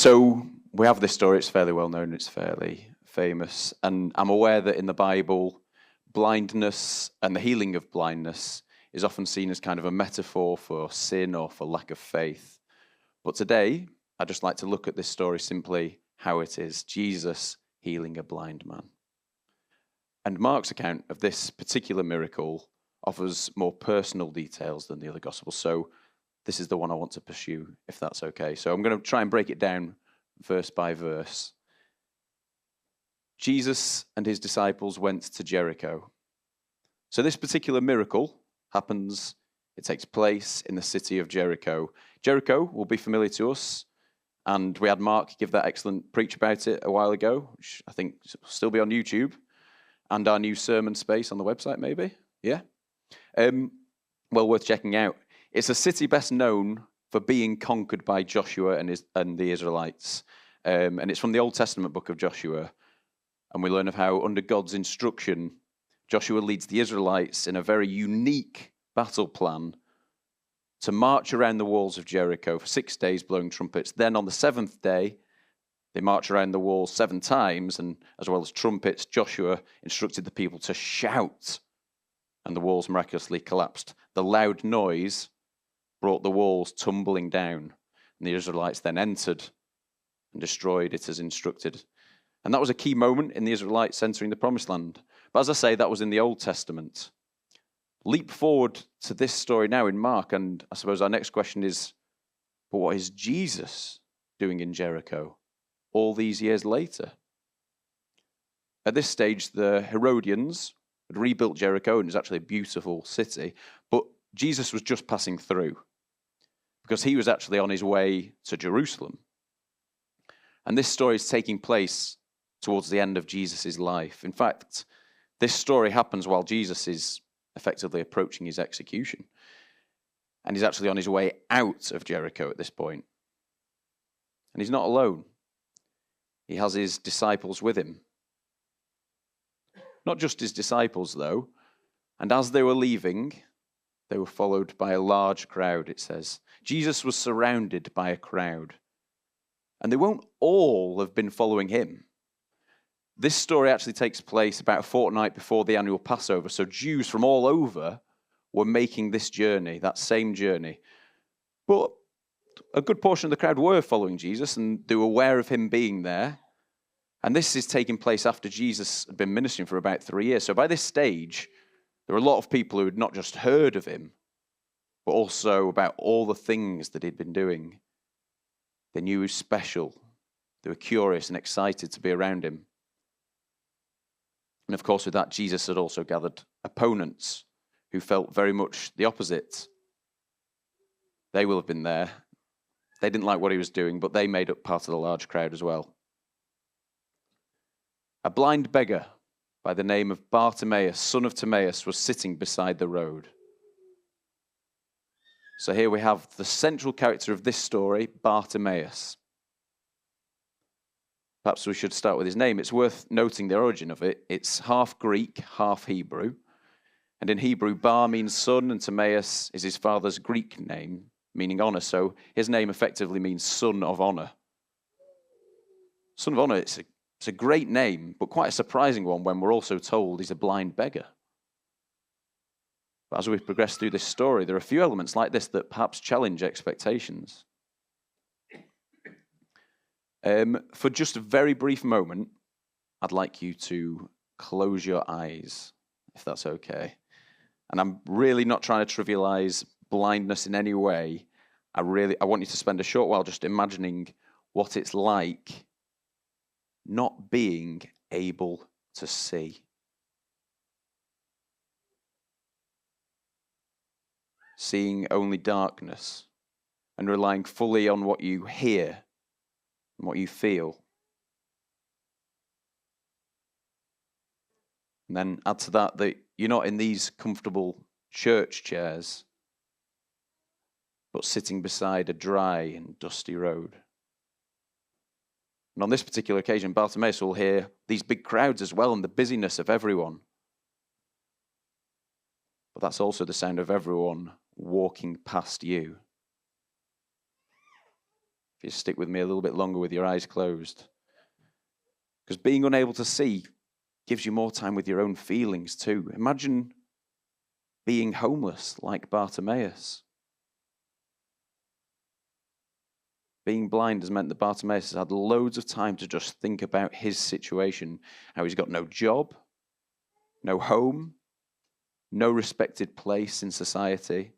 So we have this story, it's fairly well known, it's fairly famous, and I'm aware that in the Bible, blindness and the healing of blindness is often seen as kind of a metaphor for sin or for lack of faith. But today, I'd just like to look at this story simply how it is, Jesus healing a blind man. And Mark's account of this particular miracle offers more personal details than the other Gospels, so this is the one I want to pursue, if that's okay. So I'm going to try and break it down verse by verse. Jesus and his disciples went to Jericho. So this particular miracle happens, it takes place in the city of Jericho. Jericho will be familiar to us, and we had Mark give that excellent preach about it a while ago, which I think will still be on YouTube, and our new sermon space on the website, maybe. Yeah? Well, worth checking out. It's a city best known for being conquered by Joshua and the Israelites. And it's from the Old Testament book of Joshua. And we learn of how, under God's instruction, Joshua leads the Israelites in a very unique battle plan to march around the walls of Jericho for 6 days blowing trumpets. Then on the seventh day, they march around the walls 7 times, and as well as trumpets, Joshua instructed the people to shout, and the walls miraculously collapsed. The loud noise brought the walls tumbling down, and the Israelites then entered and destroyed it as instructed. And that was a key moment in the Israelites entering the Promised Land. But as I say, that was in the Old Testament. Leap forward to this story now in Mark, and I suppose our next question is, but what is Jesus doing in Jericho all these years later? At this stage, the Herodians had rebuilt Jericho, and it was actually a beautiful city, but Jesus was just passing through, because he was actually on his way to Jerusalem. And this story is taking place towards the end of Jesus' life. In fact, this story happens while Jesus is effectively approaching his execution. And he's actually on his way out of Jericho at this point. And he's not alone. He has his disciples with him. Not just his disciples, though. And as they were leaving, they were followed by a large crowd, it says. Jesus was surrounded by a crowd. And they won't all have been following him. This story actually takes place about a fortnight before the annual Passover. So Jews from all over were making this journey, that same journey. But a good portion of the crowd were following Jesus, and they were aware of him being there. And this is taking place after Jesus had been ministering for about 3 years. So by this stage, there were a lot of people who had not just heard of him, but also about all the things that he'd been doing. They knew he was special. They were curious and excited to be around him. And of course, with that, Jesus had also gathered opponents who felt very much the opposite. They will have been there. They didn't like what he was doing, but they made up part of the large crowd as well. A blind beggar by the name of Bartimaeus, son of Timaeus, was sitting beside the road. So here we have the central character of this story, Bartimaeus. Perhaps we should start with his name. It's worth noting the origin of it. It's half Greek, half Hebrew. And in Hebrew, Bar means son, and Timaeus is his father's Greek name, meaning honor. So his name effectively means son of honor. Son of honor, it's a great name, but quite a surprising one when we're also told he's a blind beggar. But as we progress through this story, there are a few elements like this that perhaps challenge expectations. For just a very brief moment, I'd like you to close your eyes, if that's okay. And I'm really not trying to trivialize blindness in any way. I want you to spend a short while just imagining what it's like not being able to see. Seeing only darkness and relying fully on what you hear and what you feel. And then add to that you're not in these comfortable church chairs, but sitting beside a dry and dusty road. And on this particular occasion, Bartimaeus will hear these big crowds as well and the busyness of everyone. But that's also the sound of everyone walking past you. If you stick with me a little bit longer with your eyes closed. Because being unable to see gives you more time with your own feelings too. Imagine being homeless like Bartimaeus. Being blind has meant that Bartimaeus has had loads of time to just think about his situation, how he's got no job, no home, no respected place in society.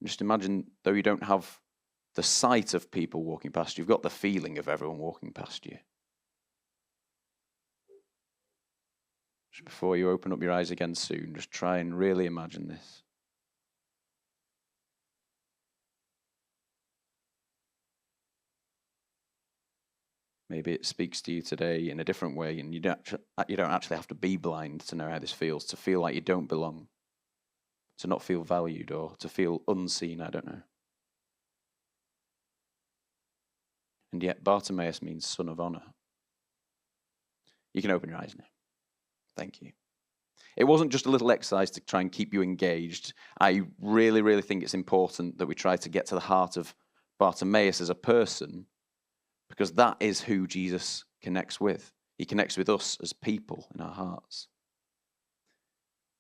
Just imagine, though you don't have the sight of people walking past you, you've got the feeling of everyone walking past you. Just before you open up your eyes again soon, just try and really imagine this. Maybe it speaks to you today in a different way, and you don't actually have to be blind to know how this feels, to feel like you don't belong, to not feel valued, or to feel unseen, I don't know. And yet Bartimaeus means son of honor. You can open your eyes now. Thank you. It wasn't just a little exercise to try and keep you engaged. I really, really think it's important that we try to get to the heart of Bartimaeus as a person, because that is who Jesus connects with. He connects with us as people in our hearts.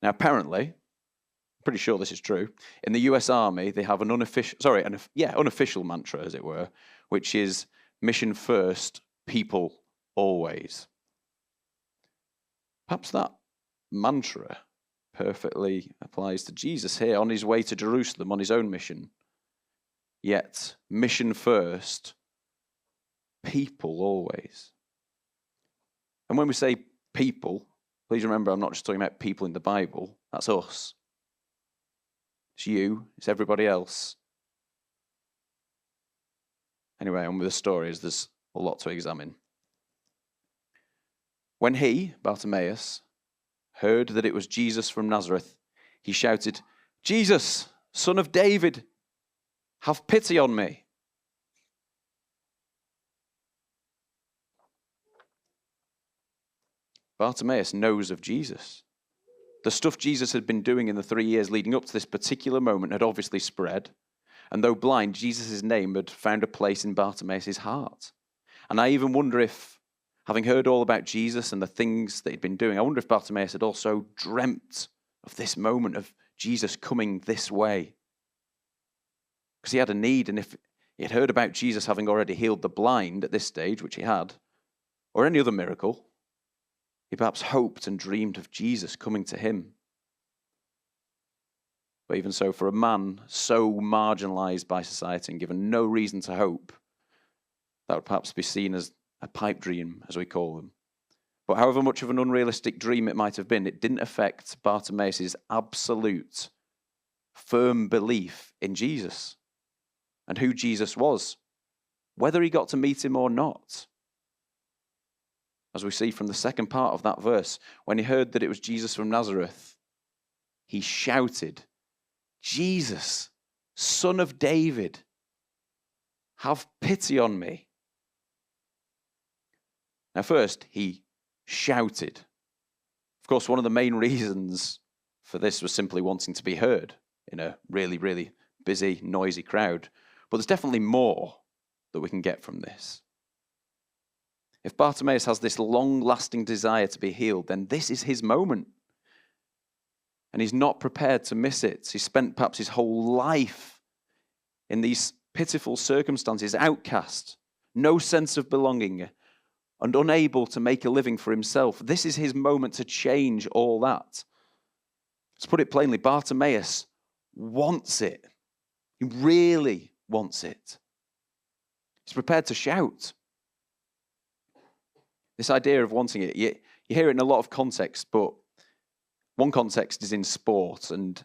Now, apparently, I'm pretty sure this is true, in the US Army, they have an unofficial mantra, as it were, which is mission first, people always. Perhaps that mantra perfectly applies to Jesus here on his way to Jerusalem on his own mission. Yet, mission first, people always. And when we say people, please remember I'm not just talking about people in the Bible. That's us. It's you. It's everybody else. Anyway, on with the stories. There's a lot to examine. When he, Bartimaeus, heard that it was Jesus from Nazareth, he shouted, "Jesus, son of David, have pity on me." Bartimaeus knows of Jesus. The stuff Jesus had been doing in the 3 years leading up to this particular moment had obviously spread. And though blind, Jesus' name had found a place in Bartimaeus' heart. And I even wonder if, having heard all about Jesus and the things that he'd been doing, I wonder if Bartimaeus had also dreamt of this moment of Jesus coming this way. Because he had a need, and if he had heard about Jesus having already healed the blind at this stage, which he had, or any other miracle, he perhaps hoped and dreamed of Jesus coming to him. But even so, for a man so marginalized by society and given no reason to hope, that would perhaps be seen as a pipe dream, as we call them. But however much of an unrealistic dream it might have been, it didn't affect Bartimaeus' absolute, firm belief in Jesus and who Jesus was, whether he got to meet him or not. As we see from the second part of that verse, when he heard that it was Jesus from Nazareth, he shouted, "Jesus, son of David, have pity on me." Now first, he shouted. Of course, one of the main reasons for this was simply wanting to be heard in a really, really busy, noisy crowd. But there's definitely more that we can get from this. If Bartimaeus has this long-lasting desire to be healed, then this is his moment. And he's not prepared to miss it. He spent perhaps his whole life in these pitiful circumstances, outcast, no sense of belonging, and unable to make a living for himself. This is his moment to change all that. To put it plainly, Bartimaeus wants it. He really wants it. He's prepared to shout. This idea of wanting it, you hear it in a lot of contexts, but one context is in sport, and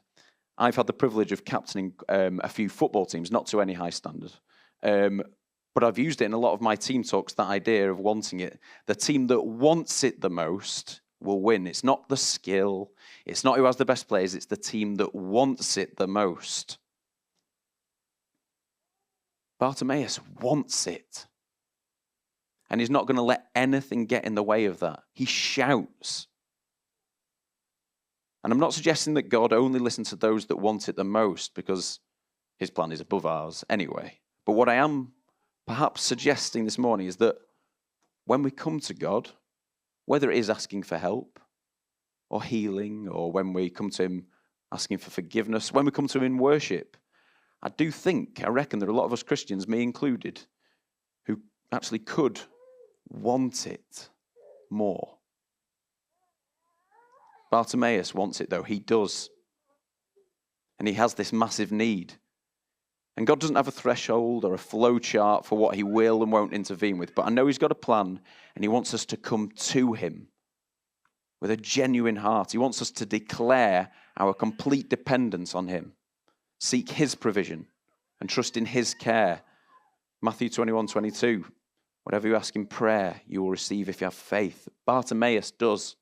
I've had the privilege of captaining a few football teams, not to any high standard, but I've used it in a lot of my team talks, that idea of wanting it. The team that wants it the most will win. It's not the skill, it's not who has the best players, it's the team that wants it the most. Bartimaeus wants it. And he's not going to let anything get in the way of that. He shouts. And I'm not suggesting that God only listens to those that want it the most, because his plan is above ours anyway. But what I am perhaps suggesting this morning is that when we come to God, whether it is asking for help or healing, or when we come to him asking for forgiveness, when we come to him in worship, I reckon there are a lot of us Christians, me included, who actually could want it more. Bartimaeus wants it though, he does. And he has this massive need. And God doesn't have a threshold or a flow chart for what he will and won't intervene with, but I know he's got a plan and he wants us to come to him with a genuine heart. He wants us to declare our complete dependence on him, seek his provision and trust in his care. Matthew 21:22, whatever you ask in prayer, you will receive if you have faith. Bartimaeus does.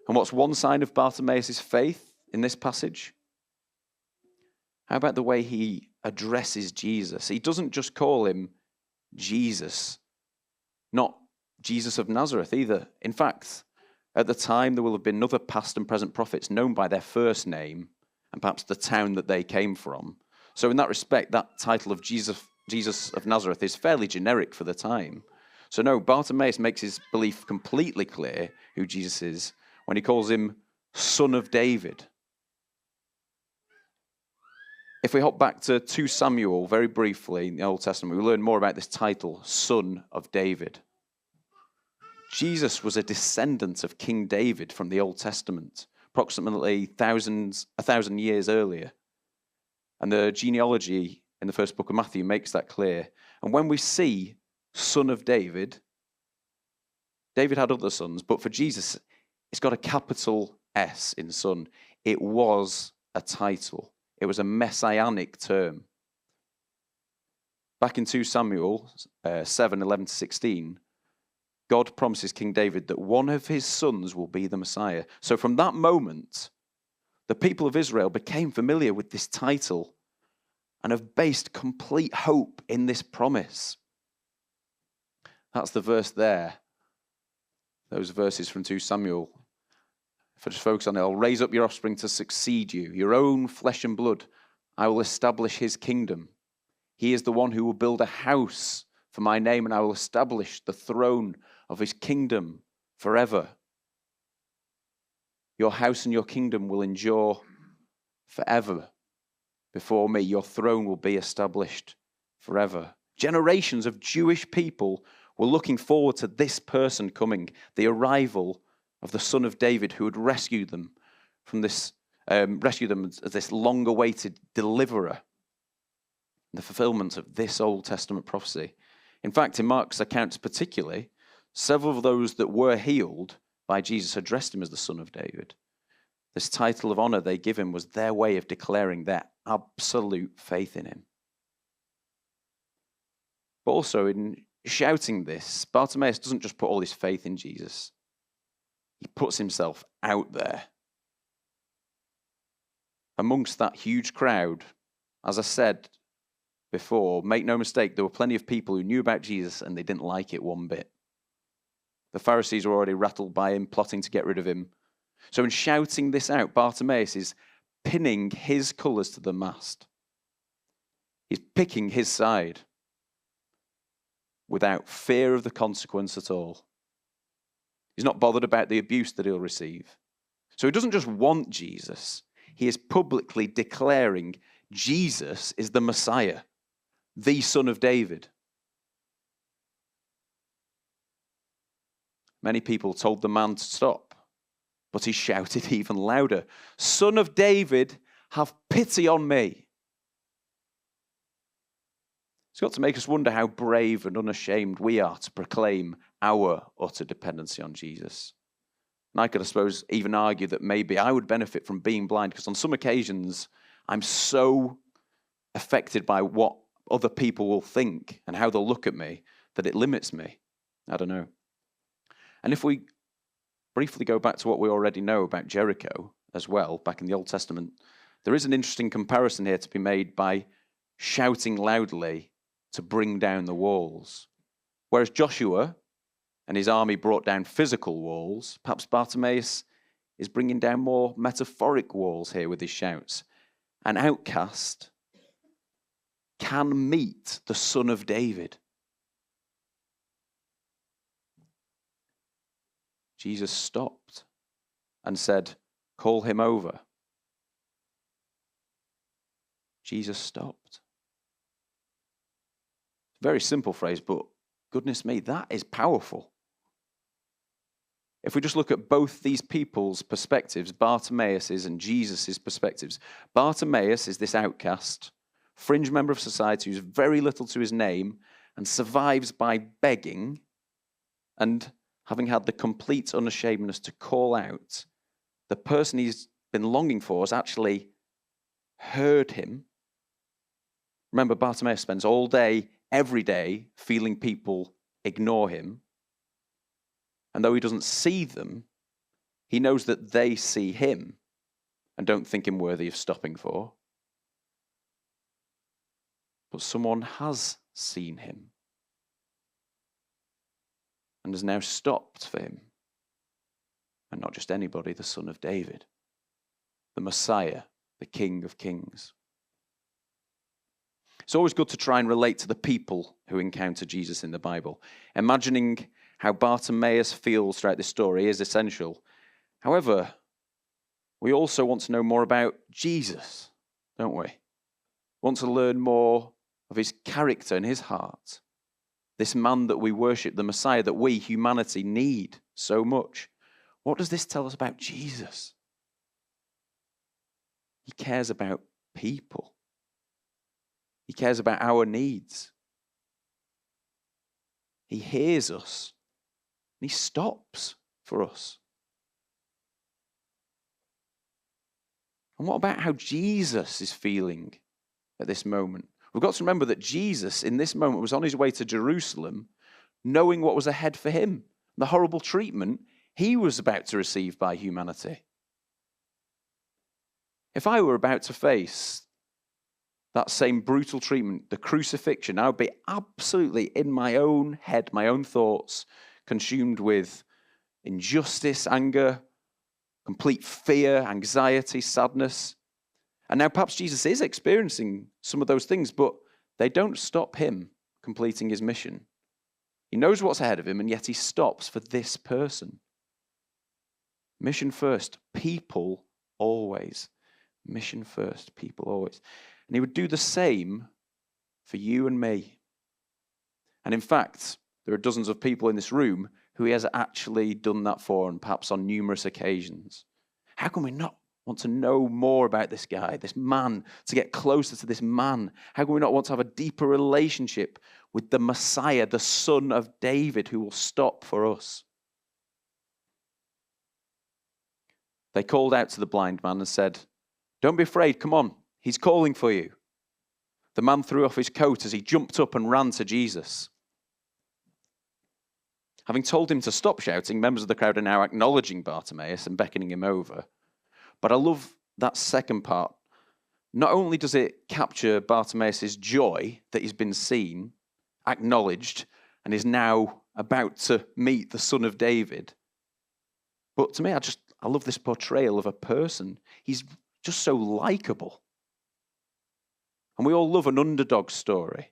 And what's one sign of Bartimaeus' faith in this passage? How about the way he addresses Jesus? He doesn't just call him Jesus, not Jesus of Nazareth either. In fact, at the time, there will have been other past and present prophets known by their first name and perhaps the town that they came from. So in that respect, that title of Jesus of Nazareth is fairly generic for the time. So no, Bartimaeus makes his belief completely clear who Jesus is when he calls him Son of David. If we hop back to 2 Samuel very briefly in the Old Testament, we learn more about this title, Son of David. Jesus was a descendant of King David from the Old Testament, approximately 1,000 years earlier. And the genealogy in the first book of Matthew makes that clear. And when we see Son of David, David had other sons, but for Jesus, it's got a capital S in Son. It was a title. It was a messianic term. Back in 2 Samuel 7:11-16, God promises King David that one of his sons will be the Messiah. So from that moment, the people of Israel became familiar with this title and have based complete hope in this promise. That's the verse there. Those verses from 2 Samuel. If I just focus on it, I'll raise up your offspring to succeed you, your own flesh and blood. I will establish his kingdom. He is the one who will build a house for my name, and I will establish the throne of his kingdom forever. Your house and your kingdom will endure forever before me. Your throne will be established forever. Generations of Jewish people were looking forward to this person coming, the arrival of the Son of David who would rescue them from this, rescue them as this long-awaited deliverer, the fulfillment of this Old Testament prophecy. In fact, in Mark's accounts particularly, several of those that were healed by Jesus addressed him as the Son of David. This title of honor they give him was their way of declaring their absolute faith in him. But also in shouting this, Bartimaeus doesn't just put all his faith in Jesus. He puts himself out there. Amongst that huge crowd, as I said before, make no mistake, there were plenty of people who knew about Jesus and they didn't like it one bit. The Pharisees were already rattled by him, plotting to get rid of him. So in shouting this out, Bartimaeus is pinning his colours to the mast. He's picking his side without fear of the consequence at all. He's not bothered about the abuse that he'll receive. So he doesn't just want Jesus. He is publicly declaring Jesus is the Messiah, the Son of David. Many people told the man to stop, but he shouted even louder, Son of David, have pity on me. It's got to make us wonder how brave and unashamed we are to proclaim our utter dependency on Jesus. And I could, I suppose, even argue that maybe I would benefit from being blind, because on some occasions I'm so affected by what other people will think and how they'll look at me that it limits me. I don't know. And if we briefly go back to what we already know about Jericho as well, back in the Old Testament, there is an interesting comparison here to be made by shouting loudly to bring down the walls. Whereas Joshua and his army brought down physical walls, perhaps Bartimaeus is bringing down more metaphoric walls here with his shouts. An outcast can meet the Son of David. Jesus stopped and said, call him over. Jesus stopped. Very simple phrase, but goodness me, that is powerful. If we just look at both these people's perspectives, Bartimaeus' and Jesus' perspectives, Bartimaeus is this outcast, fringe member of society who's very little to his name and survives by begging and having had the complete unashamedness to call out. The person he's been longing for has actually heard him. Remember, Bartimaeus spends all day, every day, feeling people ignore him. And though he doesn't see them, he knows that they see him and don't think him worthy of stopping for. But someone has seen him and has now stopped for him. And not just anybody, the Son of David, the Messiah, the King of Kings. It's always good to try and relate to the people who encounter Jesus in the Bible. Imagining how Bartimaeus feels throughout this story is essential. However, we also want to know more about Jesus, don't we? Want to learn more of his character and his heart. This man that we worship, the Messiah that we, humanity, need so much. What does this tell us about Jesus? He cares about people. He cares about our needs. He hears us. And he stops for us. And what about how Jesus is feeling at this moment? We've got to remember that Jesus, in this moment, was on his way to Jerusalem, knowing what was ahead for him, the horrible treatment he was about to receive by humanity. If I were about to face that same brutal treatment, the crucifixion, I would be absolutely in my own head, my own thoughts, consumed with injustice, anger, complete fear, anxiety, sadness. And now perhaps Jesus is experiencing some of those things, but they don't stop him completing his mission. He knows what's ahead of him, and yet he stops for this person. Mission first, people always. Mission first, people always. And he would do the same for you and me. And in fact, there are dozens of people in this room who he has actually done that for, and perhaps on numerous occasions. How can we not want to know more about this guy, this man, to get closer to this man? How can we not want to have a deeper relationship with the Messiah, the Son of David, who will stop for us? They called out to the blind man and said, "Don't be afraid, come on, he's calling for you." The man threw off his coat as he jumped up and ran to Jesus. Having told him to stop shouting, members of the crowd are now acknowledging Bartimaeus and beckoning him over. But I love that second part. Not only does it capture Bartimaeus' joy that he's been seen, acknowledged, and is now about to meet the Son of David, but to me, I love this portrayal of a person. He's just so likable. And we all love an underdog story.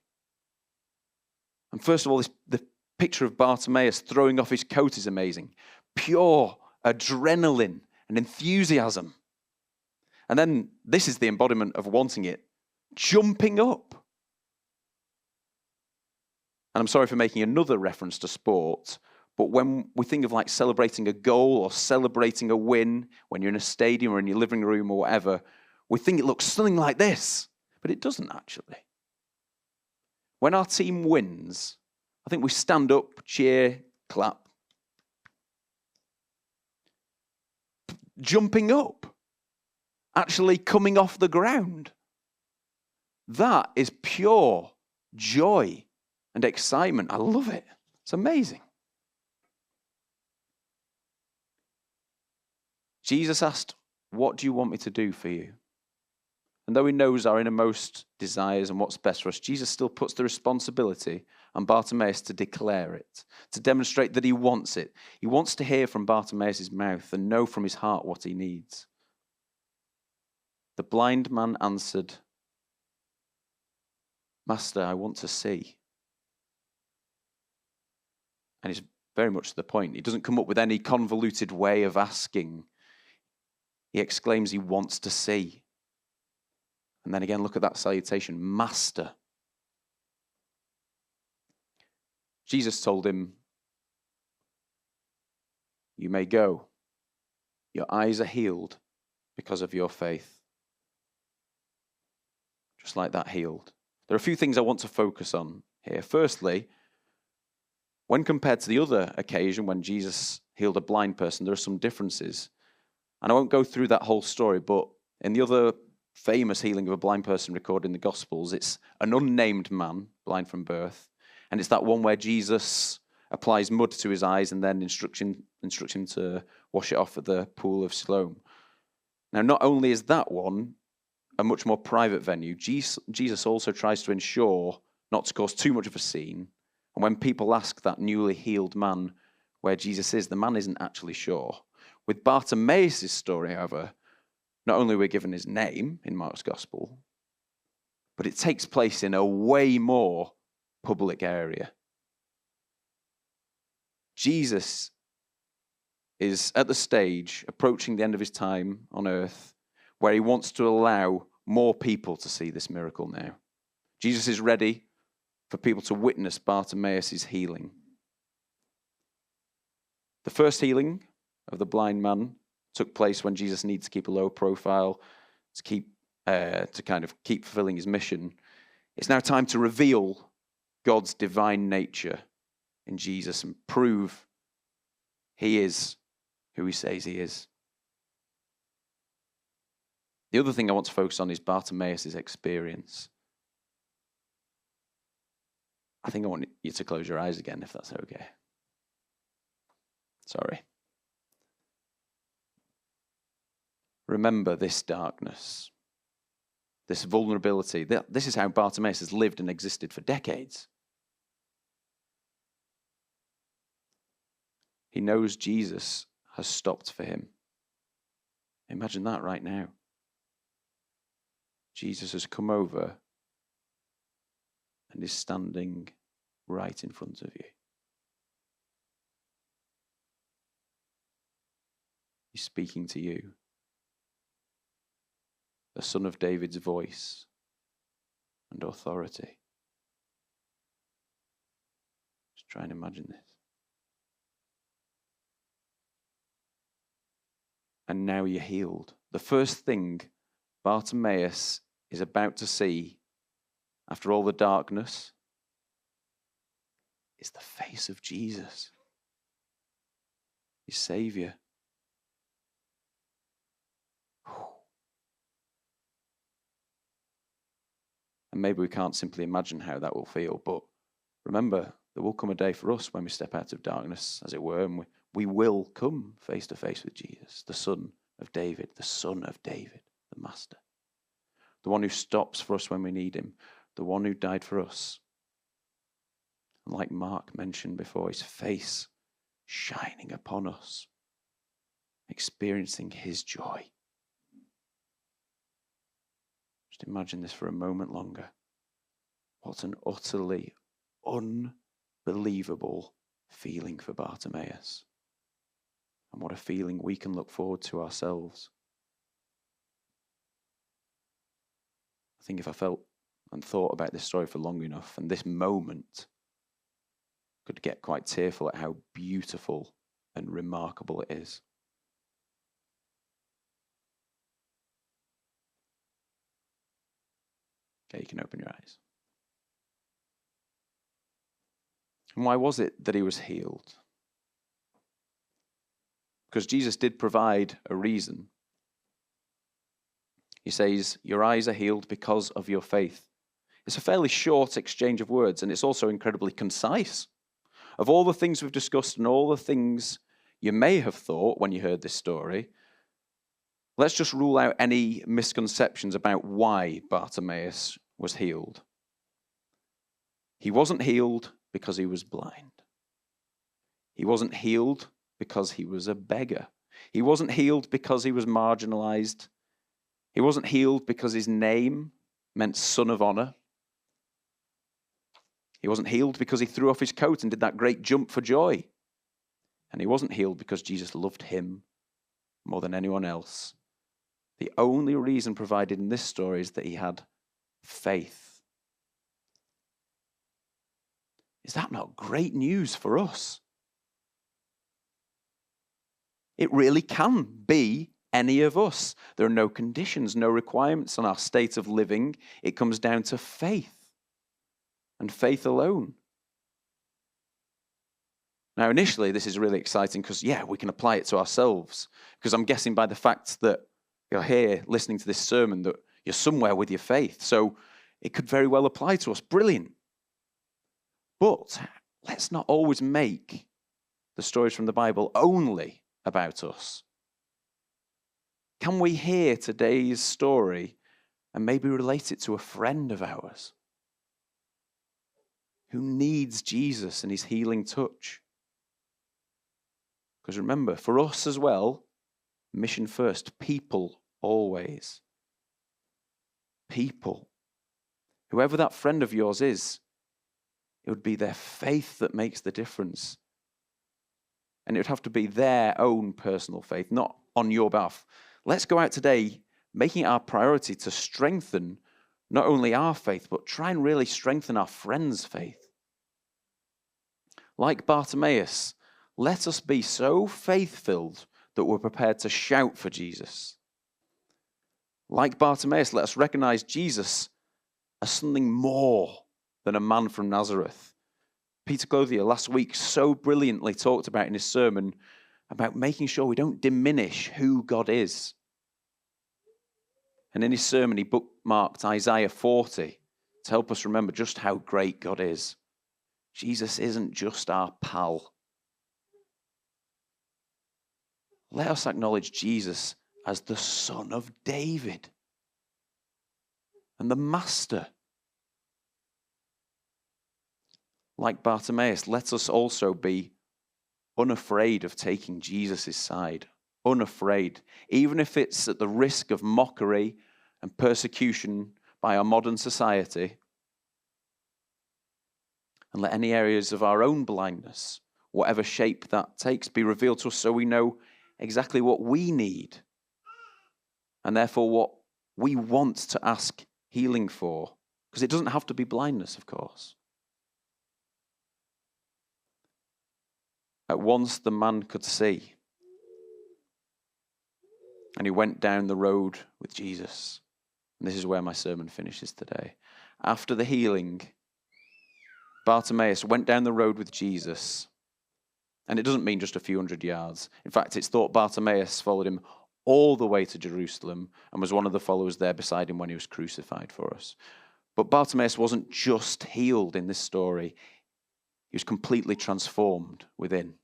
And first of all, the picture of Bartimaeus throwing off his coat is amazing. Pure adrenaline and enthusiasm. And then this is the embodiment of wanting it. Jumping up. And I'm sorry for making another reference to sport, but when we think of like celebrating a goal or celebrating a win, when you're in a stadium or in your living room or whatever, we think it looks something like this, but it doesn't actually. When our team wins, I think we stand up, cheer, clap. Jumping up, actually coming off the ground. That is pure joy and excitement. I love it. It's amazing. Jesus asked, "What do you want me to do for you?" And though he knows our innermost desires and what's best for us, Jesus still puts the responsibility on Bartimaeus to declare it, to demonstrate that he wants it. He wants to hear from Bartimaeus' mouth and know from his heart what he needs. The blind man answered, Master, I want to see. And it's very much to the point. He doesn't come up with any convoluted way of asking. He exclaims he wants to see. And then again, look at that salutation, Master. Jesus told him, you may go. Your eyes are healed because of your faith. Just like that healed. There are a few things I want to focus on here. Firstly, when compared to the other occasion when Jesus healed a blind person, there are some differences. And I won't go through that whole story, but in the other famous healing of a blind person recorded in the Gospels, it's an unnamed man, blind from birth, and it's that one where Jesus applies mud to his eyes and then instructs him to wash it off at the pool of Siloam. Now, not only is that one a much more private venue, Jesus also tries to ensure not to cause too much of a scene. And when people ask that newly healed man where Jesus is, the man isn't actually sure. With Bartimaeus' story, however, not only are we given his name in Mark's Gospel, but it takes place in a way more public area. Jesus is at the stage, approaching the end of his time on earth, where he wants to allow more people to see this miracle now. Jesus is ready for people to witness Bartimaeus' healing. The first healing of the blind man took place when Jesus needs to keep a low profile, to keep fulfilling his mission. It's now time to reveal God's divine nature in Jesus and prove he is who he says he is. The other thing I want to focus on is Bartimaeus' experience. I think I want you to close your eyes again, if that's okay. Sorry. Remember this darkness, this vulnerability. This is how Bartimaeus has lived and existed for decades. He knows Jesus has stopped for him. Imagine that right now. Jesus has come over and is standing right in front of you. He's speaking to you. The Son of David's voice and authority. Just try and imagine this. And now you're healed. The first thing Bartimaeus is about to see after all the darkness is the face of Jesus, his Savior. And maybe we can't simply imagine how that will feel, but remember, there will come a day for us when we step out of darkness, as it were, and we will come face to face with Jesus, the Son of David, the Master, the one who stops for us when we need him, the one who died for us. And like Mark mentioned before, his face shining upon us, experiencing his joy. Just imagine this for a moment longer. What an utterly unbelievable feeling for Bartimaeus. And what a feeling we can look forward to ourselves. I think if I felt and thought about this story for long enough, and this moment could get quite tearful at how beautiful and remarkable it is. Okay, you can open your eyes. And why was it that he was healed? Because Jesus did provide a reason. He says, your eyes are healed because of your faith. It's a fairly short exchange of words, and it's also incredibly concise. Of all the things we've discussed and all the things you may have thought when you heard this story, let's just rule out any misconceptions about why Bartimaeus was healed. He wasn't healed because he was blind. He wasn't healed because he was a beggar. He wasn't healed because he was marginalized. He wasn't healed because his name meant son of honor. He wasn't healed because he threw off his coat and did that great jump for joy. And he wasn't healed because Jesus loved him more than anyone else. The only reason provided in this story is that he had faith. Is that not great news for us? It really can be any of us. There are no conditions, no requirements on our state of living. It comes down to faith and faith alone. Now, initially, this is really exciting because, we can apply it to ourselves. Because I'm guessing by the fact that you're here listening to this sermon that you're somewhere with your faith. So it could very well apply to us. Brilliant. But let's not always make the stories from the Bible only about us. Can we hear today's story and maybe relate it to a friend of ours who needs Jesus and his healing touch? Because remember, for us as well, mission first, people always. People. Whoever that friend of yours is, it would be their faith that makes the difference. And it would have to be their own personal faith, not on your behalf. Let's go out today making it our priority to strengthen not only our faith, but try and really strengthen our friends' faith. Like Bartimaeus, let us be so faith-filled that we're prepared to shout for Jesus. Like Bartimaeus, let us recognize Jesus as something more than a man from Nazareth. Peter Clothier last week so brilliantly talked about in his sermon about making sure we don't diminish who God is. And in his sermon, he bookmarked Isaiah 40 to help us remember just how great God is. Jesus isn't just our pal. Let us acknowledge Jesus as the Son of David and the Master. Like Bartimaeus, let us also be unafraid of taking Jesus' side. Unafraid. Even if it's at the risk of mockery and persecution by our modern society. And let any areas of our own blindness, whatever shape that takes, be revealed to us so we know exactly what we need. And therefore what we want to ask healing for. Because it doesn't have to be blindness, of course. At once the man could see. And he went down the road with Jesus. And this is where my sermon finishes today. After the healing, Bartimaeus went down the road with Jesus. And it doesn't mean just a few hundred yards. In fact, it's thought Bartimaeus followed him all the way to Jerusalem and was one of the followers there beside him when he was crucified for us. But Bartimaeus wasn't just healed in this story. He was completely transformed within.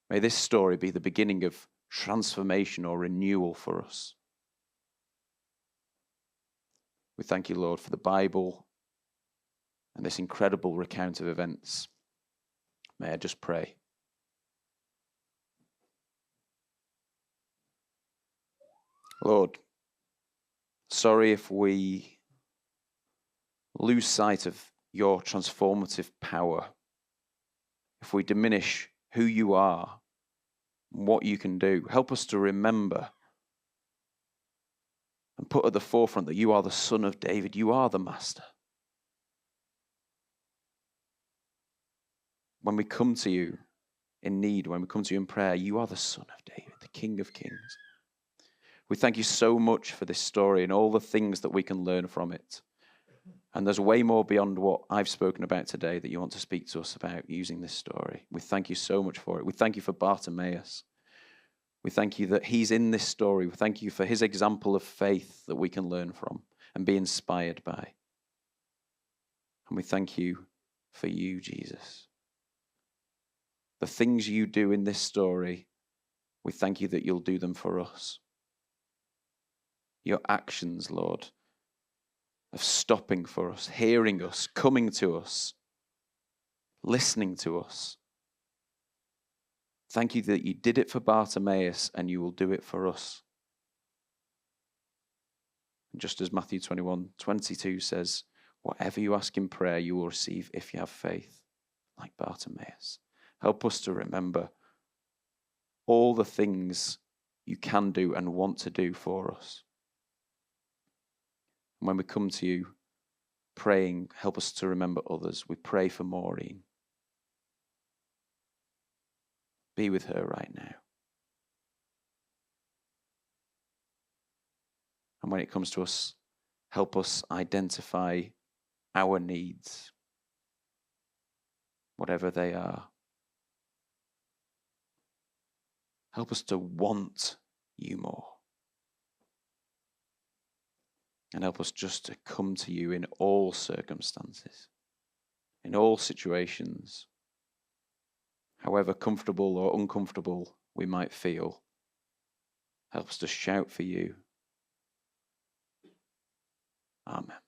May this story be the beginning of transformation or renewal for us. We thank you, Lord, for the Bible and this incredible recount of events. May I just pray. Lord, sorry if we lose sight of your transformative power, if we diminish who you are and what you can do. Help us to remember and put at the forefront that you are the Son of David, you are the Master. When we come to you in need, when we come to you in prayer, you are the Son of David, the King of Kings. We thank you so much for this story and all the things that we can learn from it. And there's way more beyond what I've spoken about today that you want to speak to us about using this story. We thank you so much for it. We thank you for Bartimaeus. We thank you that he's in this story. We thank you for his example of faith that we can learn from and be inspired by. And we thank you for you, Jesus. The things you do in this story, we thank you that you'll do them for us. Your actions, Lord, of stopping for us, hearing us, coming to us, listening to us. Thank you that you did it for Bartimaeus and you will do it for us. And just as Matthew 21:22 says, Whatever you ask in prayer, you will receive if you have faith, like Bartimaeus. Help us to remember all the things you can do and want to do for us. And when we come to you praying, help us to remember others. We pray for Maureen. Be with her right now. And when it comes to us, help us identify our needs, whatever they are. Help us to want you more. And help us just to come to you in all circumstances, in all situations, however comfortable or uncomfortable we might feel. Help us to shout for you. Amen.